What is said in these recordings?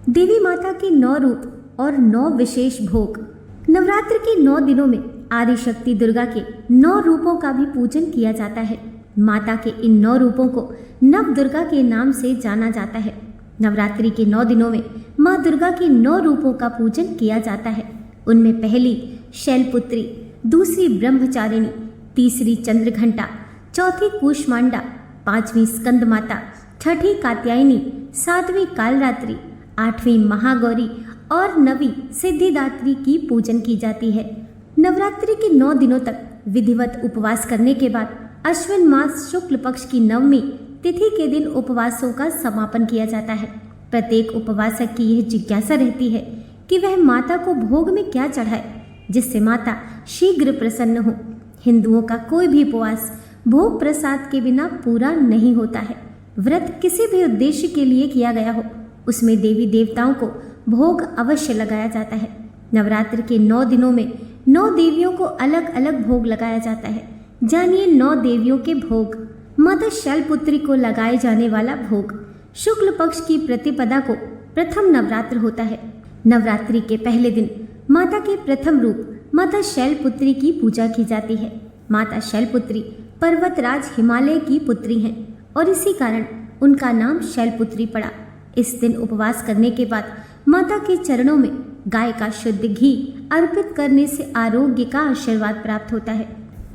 देवी माता के 9 रूप और 9 विशेष भोग। नवरात्र के 9 दिनों में आदि शक्ति दुर्गा के 9 रूपों का भी पूजन किया जाता है। माता के इन 9 रूपों को नव दुर्गा के नाम से जाना जाता है। नवरात्रि के 9 दिनों में माँ दुर्गा के 9 रूपों का पूजन किया जाता है। उनमें पहली शैलपुत्री, दूसरी ब्रह्मचारिणी, तीसरी चंद्रघंटा, चौथी कूष्मांडा, पांचवी स्कंद माता, छठी कात्यायनी, सातवीं कालरात्रि, आठवीं महागौरी और नवीं सिद्धिदात्री की पूजन की जाती है। नवरात्रि के 9 दिनों तक विधिवत उपवास करने के बाद अश्विन मास शुक्ल पक्ष की 9वीं तिथि के दिन उपवासों का समापन किया जाता है। प्रत्येक उपवासक की यह जिज्ञासा रहती है कि वह माता को भोग में क्या चढ़ाए जिससे माता शीघ्र प्रसन्न हो। हिंदुओं का कोई भी उपवास भोग प्रसाद के बिना पूरा नहीं होता है। व्रत किसी भी उद्देश्य के लिए किया गया हो उसमें देवी देवताओं को भोग अवश्य लगाया जाता है। नवरात्र के 9 दिनों में 9 देवियों को अलग अलग भोग लगाया जाता है। जानिए 9 देवियों के भोग। माता शैलपुत्री को लगाए जाने वाला भोग। शुक्ल पक्ष की प्रतिपदा को प्रथम नवरात्र होता है। नवरात्रि के पहले दिन माता के प्रथम रूप माता शैलपुत्री की पूजा की जाती है। माता शैलपुत्री पर्वतराज हिमालय की पुत्री हैं और इसी कारण उनका नाम शैलपुत्री पड़ा। इस दिन उपवास करने के बाद माता के चरणों में गाय का शुद्ध घी अर्पित करने से आरोग्य का आशीर्वाद प्राप्त होता है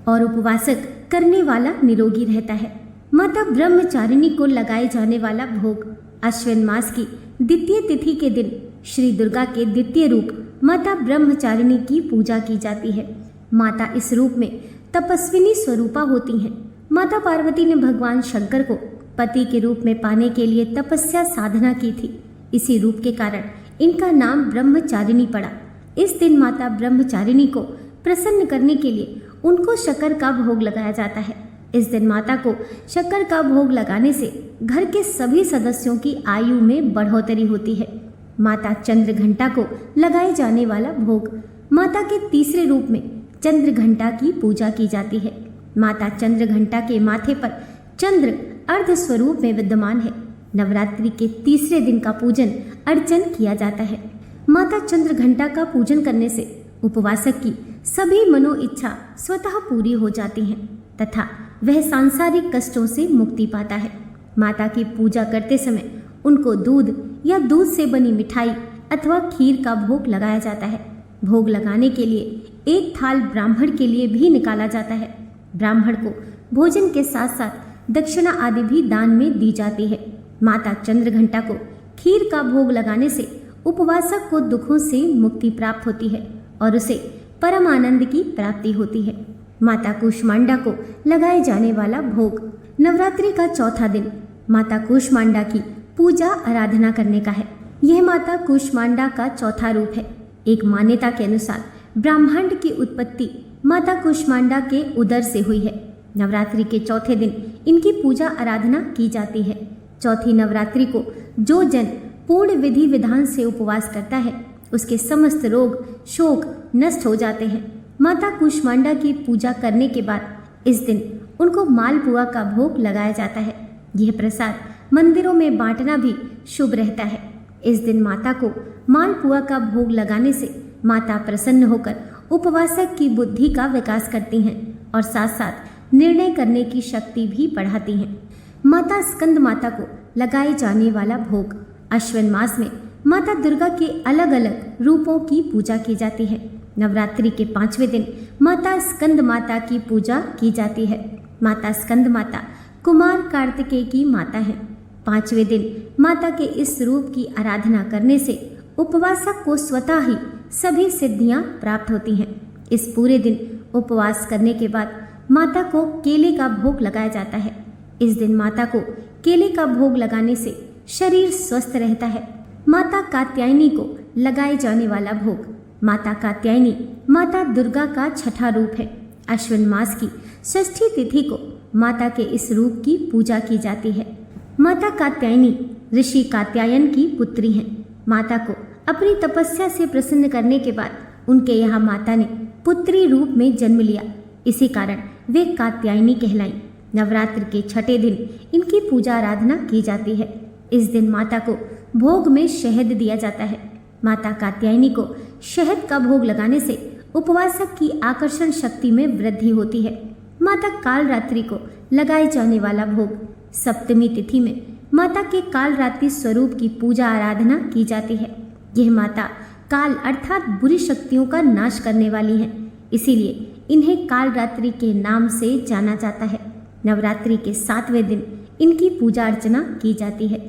और उपवासक करने वाला निरोगी रहता है। माता ब्रह्मचारिणी को लगाए जाने वाला भोग। अश्विन मास की द्वितीय तिथि के दिन श्री दुर्गा के द्वितीय रूप माता ब्रह्मचारिणी की पूजा की जाती है। माता इस रूप में तपस्विनी स्वरूपा होती हैं। माता पार्वती ने भगवान शंकर को पति के रूप में पाने के लिए तपस्या साधना की थी। इसी रूप के कारण इनका नाम ब्रह्मचारिणी पड़ा। इस दिन माता ब्रह्मचारिणी को प्रसन्न करने के लिए उनको शक्कर का भोग लगाया जाता है। इस दिन माता को शक्कर का भोग लगाने से घर के सभी सदस्यों की आयु में बढ़ोतरी होती है। माता चंद्रघंटा को लगाए जाने वाला भोग। माता के तीसरे रूप में चंद्रघंटा की पूजा की जाती है। माता चंद्रघंटा के माथे पर चंद्र अर्ध स्वरूप में विद्यमान है। नवरात्रि के तीसरे दिन का पूजन अर्चन किया जाता है। माता चंद्रघंटा का पूजन करने से उपवासक की सभी मनो इच्छा स्वतः पूरी हो जाती हैं तथा वह सांसारिक कष्टों से मुक्ति पाता है। माता की पूजा करते समय उनको दूध या दूध से बनी मिठाई अथवा खीर का भोग लगाया जाता है। भोग लगाने के लिए एक थाल ब्राह्मण के लिए भी निकाला जाता है। ब्राह्मण को भोजन के साथ साथ दक्षिणा आदि भी दान में दी जाती है। माता चंद्रघंटा को खीर का भोग लगाने से उपवासक को दुखों से मुक्ति प्राप्त होती है और उसे परम आनंद की प्राप्ति होती है। माता कूष्मांडा को लगाए जाने वाला भोग। नवरात्रि का चौथा दिन माता कूष्मांडा की पूजा आराधना करने का है। यह माता कूष्मांडा का चौथा रूप है। एक मान्यता के अनुसार ब्रह्मांड की उत्पत्ति माता कूष्मांडा के उदर से हुई है। नवरात्रि के चौथे दिन इनकी पूजा आराधना की जाती है। चौथी नवरात्रि को जो जन पूर्ण विधि विधान से उपवास करता है उसके समस्त रोग शोक नष्ट हो जाते हैं। माता कूष्मांडा की पूजा करने के बाद इस दिन उनको मालपुआ का भोग लगाया जाता है। यह प्रसाद मंदिरों में बांटना भी शुभ रहता है। इस दिन माता को मालपुआ का भोग लगाने से माता प्रसन्न होकर उपवासक की बुद्धि का विकास करती हैं और साथ साथ निर्णय करने की शक्ति भी बढ़ाती हैं। माता स्कंद माता को लगाए जाने वाला भोग। अश्विन मास में माता दुर्गा के अलग अलग रूपों की पूजा की जाती है। नवरात्रि के 5वें दिन माता स्कंद माता की पूजा की जाती है। माता स्कंद माता कुमार कार्तिकेय की माता है। 5वें दिन माता के इस रूप की आराधना करने से उपवासक को स्वतः ही सभी सिद्धियां प्राप्त होती हैं। इस पूरे दिन उपवास करने के बाद माता को केले का भोग लगाया जाता है। इस दिन माता को केले का भोग लगाने से शरीर स्वस्थ रहता है। माता कात्यायनी को लगाए जाने वाला भोग। माता कात्यायनी माता दुर्गा का छठा रूप है। अश्विन मास की षष्ठी तिथि को माता के इस रूप की पूजा की जाती है। माता कात्यायनी ऋषि कात्यायन की पुत्री हैं। माता को अपनी तपस्या से प्रसन्न करने के बाद उनके यहाँ माता ने पुत्री रूप में जन्म लिया। इसी कारण वे कात्यायनी कहलाईं। नवरात्र के छठे दिन इनकी पूजा आराधना की जाती है। इस दिन माता को भोग में शहद दिया जाता है। माता कात्यायनी को शहद का भोग लगाने से उपवासक की आकर्षण शक्ति में वृद्धि होती है। माता कालरात्रि को लगाए जाने वाला भोग सप्तमी तिथि में माता के कालरात्रि स्वरूप की पूजा आराधना की जाती है। यह माता काल अर्थात बुरी शक्तियों का नाश करने वाली है, इसीलिए इन्हें कालरात्रि के नाम से जाना जाता है। नवरात्रि के 7वें दिन इनकी पूजा अर्चना की जाती है।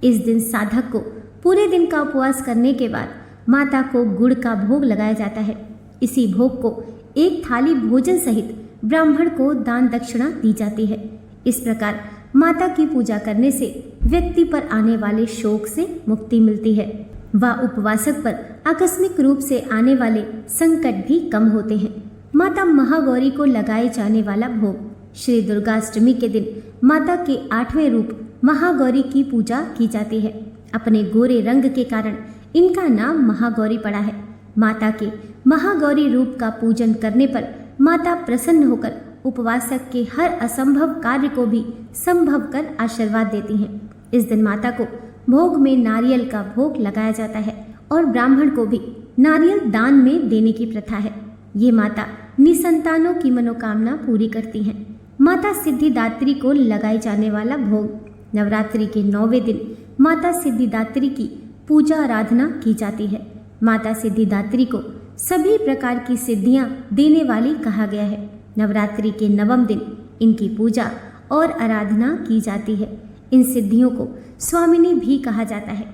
इस दिन साधक को पूरे दिन का उपवास करने के बाद माता को गुड़ का भोग लगाया जाता है। इसी भोग को एक थाली भोजन सहित ब्राह्मण को दान दक्षिणा दी जाती है। इस प्रकार माता की पूजा करने से व्यक्ति पर आने वाले शोक से मुक्ति मिलती है व उपवासक पर आकस्मिक रूप से आने वाले संकट भी कम होते हैं। माता महागौरी को लगाए जाने वाला भोग श्री दुर्गाष्टमी के दिन माता के 8वें रूप महागौरी की पूजा की जाती है। अपने गोरे रंग के कारण इनका नाम महागौरी पड़ा है। माता के महागौरी रूप का पूजन करने पर माता प्रसन्न होकर उपवासक के हर असंभव कार्य को भी संभव कर आशीर्वाद देती हैं। इस दिन माता को भोग में नारियल का भोग लगाया जाता है और ब्राह्मण को भी नारियल दान में देने की प्रथा है। ये माता निसंतानों की मनोकामना पूरी करती हैं। माता सिद्धिदात्री को लगाए जाने वाला भोग नवरात्रि के 9वें दिन माता सिद्धिदात्री की पूजा आराधना की जाती है। माता सिद्धिदात्री को सभी प्रकार की सिद्धियां देने वाली कहा गया है। नवरात्रि के 9वें दिन इनकी पूजा और आराधना की जाती है। इन सिद्धियों को स्वामिनी भी कहा जाता है।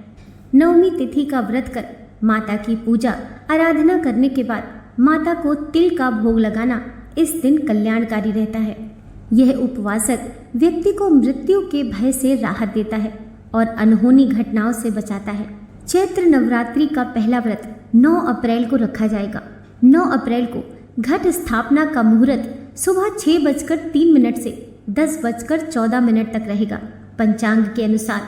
9वीं तिथि का व्रत कर माता की पूजा आराधना करने के बाद माता को तिल का भोग लगाना इस दिन कल्याणकारी रहता है। यह उपवासक व्यक्ति को मृत्यु के भय से राहत देता है और अनहोनी घटनाओं से बचाता है। चैत्र नवरात्रि का पहला व्रत 9 अप्रैल को रखा जाएगा। 9 अप्रैल को घट स्थापना का मुहूर्त सुबह 6:03 से 10:14 तक रहेगा। पंचांग के अनुसार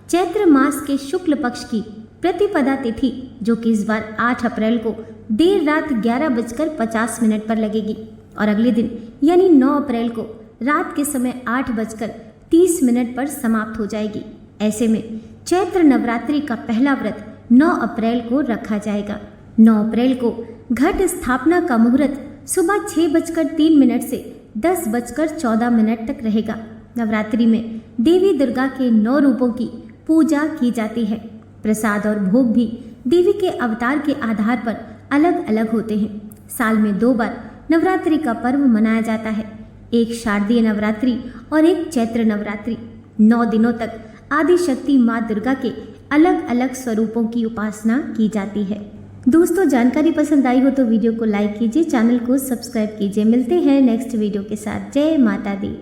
चैत्र मास के शुक्ल पक्ष की प्रतिपदा तिथि, जो कि इस बार 8 अप्रैल को देर रात 11:50 पर लगेगी और अगले दिन यानी 9 अप्रैल को रात के समय 8:30 पर समाप्त हो जाएगी। ऐसे में चैत्र नवरात्रि का पहला व्रत 9 अप्रैल को रखा जाएगा। 9 अप्रैल को घट स्थापना का मुहूर्त सुबह 6:03 से 10:14 तक रहेगा। नवरात्रि में देवी दुर्गा के 9 रूपों की पूजा की जाती है। प्रसाद और भोग भी देवी के अवतार के आधार पर अलग अलग होते हैं। साल में 2 बार नवरात्रि का पर्व मनाया जाता है, एक शारदीय नवरात्रि और एक चैत्र नवरात्रि। 9 दिनों तक आदि शक्ति माँ दुर्गा के अलग अलग स्वरूपों की उपासना की जाती है। दोस्तों, जानकारी पसंद आई हो तो वीडियो को लाइक कीजिए, चैनल को सब्सक्राइब कीजिए। मिलते हैं नेक्स्ट वीडियो के साथ। जय माता दी।